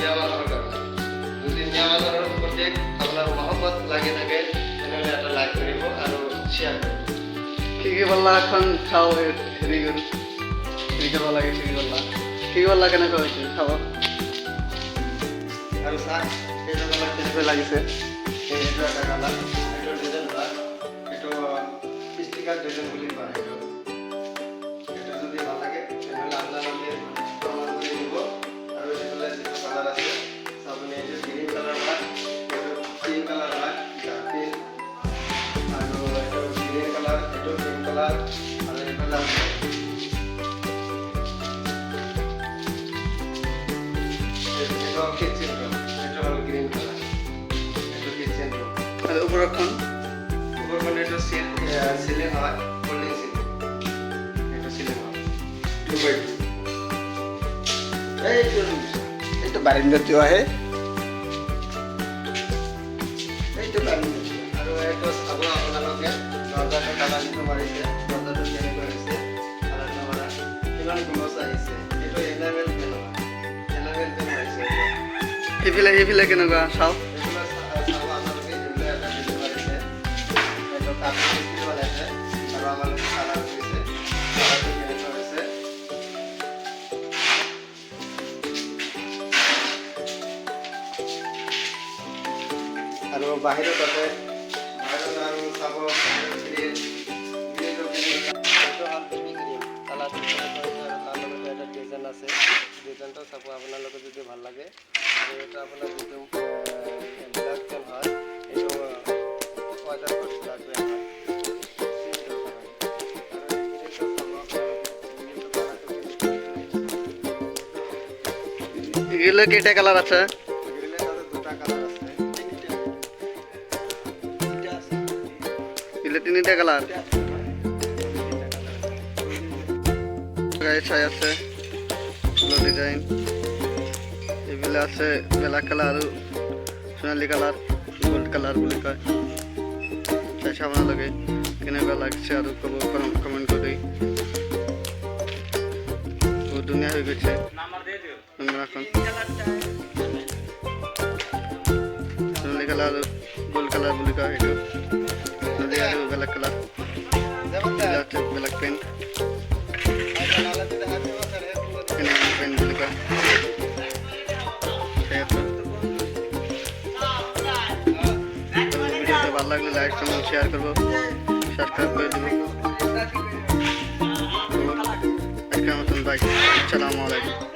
নিয়মানুসরণ করবেন। যদি নিয়মানুসরণ করতে আপনার মহব্বত লাগে থাকে তাহলে একটা লাইক করিব আর শেয়ার করব। কি বললা এখন খাও হেরি গরু হেরি খাওয়া লাগে কি বললা কেন কইছে খাওয়া আর স্যার এই কালার কেমন লাগিছে এই একটা কালার এটা ডিজাইন বা এটা স্টিকার ডিজাইন বলি পায় এটা যদি ভালো লাগে তাহলে আপনারা প্রমাণ করে দিব। আর এগুলা যে কালার আছে সামনে এই যে গ্রিন কালার বা পিঙ্ক কালার বা পিঙ্ক আর এটা গ্রিন কালার এটা পিঙ্ক কালার আর এটা লাল এটা কিচেন রুম এটা হলো গ্রিন কালার এটা কিচেন রুম আর উপর এখন এটা সিলিং হয় হোল্ডিং সিলিং এটা সিলিং হয় 2x2 এই তো বারিন্দা তো আছে এই তো বারিন্দা আর এটা সাবু আপনাদেরকে দরজাটা কাটা দিতে পারিছে দরজাটা চেঞ্জ করেছে আর আমরা কিমান গুলো চাইছে এটা এনামেল পেন আছে হিফিলে কেন গা চাও এগুলো সাবু আপনাদেরকে এগুলো একটা দিতে পারিছে এটা কাপড় দিতে পারিছে আর আমাদের কালার দিয়েছে কালার চেঞ্জ করেছে আর বাহিরে তাতে বাইরে আর সাবু গ্রিন গ্রিন এটা আর গ্রিন কালার এটা ডিজাইন আছে ডিজাইনটা সাবু আপনাদের যদি ভালো লাগে আর এটা আপনার যদি রিডাকশন হয় এটা অর্ডার করতে লাগবে এগুলো কেটে কালার আছে তিনটা কালার গায়ে ছাই আছে ডিজাইন এগুলো আছে ব্ল্যাক কালার আর সোনালি কালার গোল্ড কালার বলে কয় চাই সামনে লাগে কেনেকুৱা লাগছে আর কমেন্ট করে ও দুনিয়া হয়ে গেছে এখন সোনালি কালার গোল্ড কালার বলে কয় এটা নদী আর black colour black paint paint বলে কয় ভিডিওটা ভালো লাগলে লাইক কমেন্ট শেয়ার করবো সাবস্ক্রাইব করে দেবো আজকের মতন বাই আসসালামু আলাইকুম।